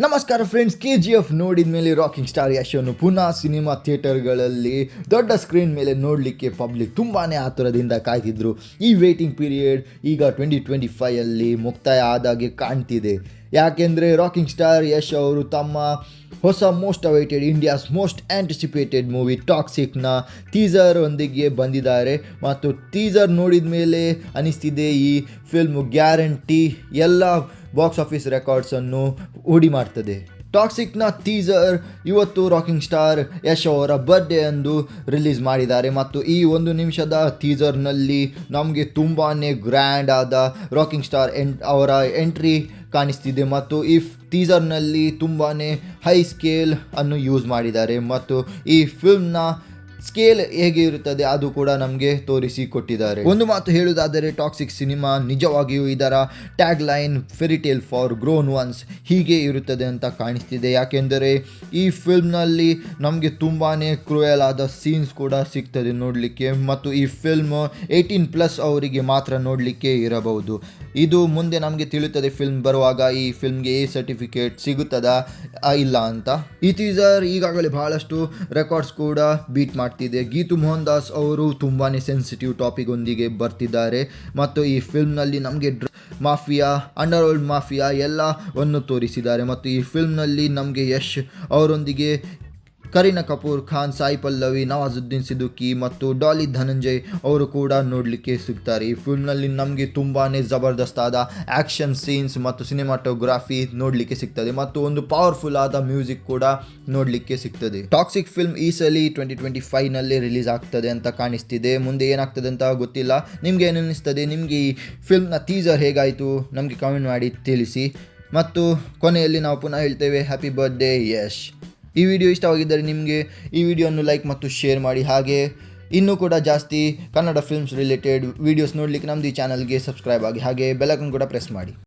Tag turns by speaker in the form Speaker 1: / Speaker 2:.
Speaker 1: ನಮಸ್ಕಾರ friends, KGF ನೋಡಿದ ಮೇಲೆ ರಾಕಿಂಗ್ ಸ್ಟಾರ್ ಯಶನ್ನು ಪುನಃ ಸಿನಿಮಾ ಥಿಯೇಟರ್ಗಳಲ್ಲಿ ದೊಡ್ಡ ಸ್ಕ್ರೀನ್ ಮೇಲೆ ನೋಡಲಿಕ್ಕೆ ಪಬ್ಲಿಕ್ ತುಂಬಾ ಆತುರದಿಂದ ಕಾಯ್ತಿದ್ರು. ಈ ವೇಟಿಂಗ್ ಪೀರಿಯಡ್ ಈಗ 2025 ಮುಕ್ತಾಯ ಆದಾಗೆ ಕಾಣ್ತಿದೆ. ಯಾಕೆಂದರೆ ರಾಕಿಂಗ್ ಸ್ಟಾರ್ ಯಶ್ ಅವರು ತಮ್ಮ ಹೊಸ most awaited India's most anticipated movie ಟಾಕ್ಸಿಕ್ನ ಟೀಸರ್ ಒಂದಿಗೆ ಬಂದಿದ್ದಾರೆ. ಮತ್ತು ಟೀಸರ್ ನೋಡಿದ ಮೇಲೆ ಅನಿಸ್ತಿದೆ ಈ ಫಿಲ್ಮ್ ಗ್ಯಾರಂಟಿ ಎಲ್ಲ ಬಾಕ್ಸ್ ಆಫೀಸ್ ರೆಕಾರ್ಡ್ಸನ್ನು ಹುಡಿ ಮಾಡ್ತದೆ. ಟಾಕ್ಸಿಕ್ನ ಟೀಸರ್ ಇವತ್ತು ರಾಕಿಂಗ್ ಸ್ಟಾರ್ ಯಶ್ ಅವರ ಬರ್ಡೇ ಅಂದು ರಿಲೀಸ್ ಮಾಡಿದ್ದಾರೆ. ಮತ್ತು ಈ 1 ನಿಮಿಷದ ಟೀಸರ್ನಲ್ಲಿ ನಮಗೆ ತುಂಬಾ ಗ್ರ್ಯಾಂಡ್ ಆದ ರಾಕಿಂಗ್ ಸ್ಟಾರ್ ಅವರ ಎಂಟ್ರಿ ಕಾಣಿಸ್ತಿದೆ. ಮತ್ತು ಈ ಟೀಸರ್ನಲ್ಲಿ ತುಂಬಾ ಹೈ ಸ್ಕೇಲ್ ಅನ್ನು ಯೂಸ್ ಮಾಡಿದ್ದಾರೆ. ಮತ್ತು ಈ ಫಿಲ್ಮ್ನ ಸ್ಕೇಲ್ ಹೇಗೆ ಇರುತ್ತದೆ ಅದು ಕೂಡ ನಮಗೆ ತೋರಿಸಿ ಕೊಟ್ಟಿದ್ದಾರೆ. ಒಂದು ಮಾತು ಹೇಳುವುದಾದರೆ, ಟಾಕ್ಸಿಕ್ ಸಿನಿಮಾ ನಿಜವಾಗಿಯೂ ಇದರ tag line fairytale for grown ones ಹೀಗೆ ಇರುತ್ತದೆ ಅಂತ ಕಾಣಿಸ್ತಿದೆ. ಯಾಕೆಂದರೆ ಈ ಫಿಲ್ಮ್ನಲ್ಲಿ ನಮಗೆ ತುಂಬಾ ಕ್ರೂಯಲ್ ಆದ ಸೀನ್ಸ್ ಕೂಡ ಸಿಗ್ತದೆ ನೋಡಲಿಕ್ಕೆ. ಮತ್ತು ಈ ಫಿಲ್ಮ್ 18+ ಅವರಿಗೆ ಮಾತ್ರ ನೋಡಲಿಕ್ಕೆ ಇರಬಹುದು. ಇದು ಮುಂದೆ ನಮಗೆ ತಿಳಿಯುತ್ತದೆ ಫಿಲ್ಮ್ ಬರುವಾಗ ಈ ಫಿಲ್ಮ್ಗೆ ಎ ಸರ್ಟಿಫಿಕೇಟ್ ಸಿಗುತ್ತದಾ ಇಲ್ಲ ಅಂತ. ಈ ಟೀಸರ್ ಈಗಾಗಲೇ ಬಹಳಷ್ಟು ರೆಕಾರ್ಡ್ಸ್ ಕೂಡ ಬೀಟ್ ಮಾಡ್ತಿದೆ. ಗೀತು ಮೋಹನ್ ದಾಸ್ ಅವರು ತುಂಬಾ ಸೆನ್ಸಿಟಿವ್ ಟಾಪಿಕ್ ಒಂದಿಗೆ ಬರ್ತಿದ್ದಾರೆ. ಮತ್ತು ಈ ಫಿಲ್ಮ್ನಲ್ಲಿ ನಮಗೆ ಮಾಫಿಯಾ, ಅಂಡರ್ ವರ್ಲ್ಡ್ ಮಾಫಿಯಾ ಎಲ್ಲವನ್ನು ತೋರಿಸಿದ್ದಾರೆ. ಮತ್ತು ಈ ಫಿಲ್ಮ್ನಲ್ಲಿ ನಮಗೆ ಯಶ್ ಅವರೊಂದಿಗೆ ಕರೀನಾ ಕಪೂರ್ ಖಾನ್, ಸಾಯಿ ಪಲ್ಲವಿ, ನವಾಜುದ್ದೀನ್ ಸಿದ್ದಿಕಿ ಮತ್ತು ಡಾಲಿ ಧನಂಜಯ್ ಅವರು ಕೂಡ ನೋಡಲಿಕ್ಕೆ ಸಿಗ್ತಾರೆ. ಈ ಫಿಲ್ಮ್ನಲ್ಲಿ ನಮಗೆ ತುಂಬಾ ಜಬರ್ದಸ್ತ್ ಆದ ಆ್ಯಕ್ಷನ್ ಸೀನ್ಸ್ ಮತ್ತು ಸಿನಿಮಾಟೋಗ್ರಫಿ ನೋಡಲಿಕ್ಕೆ ಸಿಗ್ತದೆ. ಮತ್ತು ಒಂದು ಪವರ್ಫುಲ್ ಆದ ಮ್ಯೂಸಿಕ್ ಕೂಡ ನೋಡಲಿಕ್ಕೆ ಸಿಗ್ತದೆ. ಟಾಕ್ಸಿಕ್ ಫಿಲ್ಮ್ ಈ ಸಲ 2025 ರಿಲೀಸ್ ಆಗ್ತದೆ ಅಂತ ಕಾಣಿಸ್ತಿದೆ. ಮುಂದೆ ಏನಾಗ್ತದೆ ಅಂತ ಗೊತ್ತಿಲ್ಲ. ನಿಮ್ಗೆ ಏನು ಅನ್ನಿಸ್ತದೆ? ನಿಮಗೆ ಈ ಫಿಲ್ಮ್ನ ಟೀಸರ್ ಹೇಗಾಯಿತು ನಮಗೆ ಕಮೆಂಟ್ ಮಾಡಿ ತಿಳಿಸಿ. ಮತ್ತು ಕೊನೆಯಲ್ಲಿ ನಾವು ಪುನಃ ಹೇಳ್ತೇವೆ, ಹ್ಯಾಪಿ ಬರ್ತ್ಡೇ ಯಶ್. ಈ ವಿಡಿಯೋ ಇಷ್ಟವಾಗಿದ್ದರೆ ನಿಮಗೆ ಈ ವಿಡಿಯೋವನ್ನು ಲೈಕ್ ಮತ್ತು ಶೇರ್ ಮಾಡಿ. ಹಾಗೆ ಇನ್ನೂ ಕೂಡ ಜಾಸ್ತಿ ಕನ್ನಡ ಫಿಲ್ಮ್ಸ್ ರಿಲೇಟೆಡ್ ವಿಡಿಯೋಸ್ ನೋಡಲಿಕ್ಕೆ ನಮ್ಮದು ಈ ಚಾನಲ್ಗೆ ಸಬ್ಸ್ಕ್ರೈಬ್ ಆಗಿ. ಹಾಗೆ ಬೆಲ್ ಐಕಾನ್ ಕೂಡ ಪ್ರೆಸ್ ಮಾಡಿ.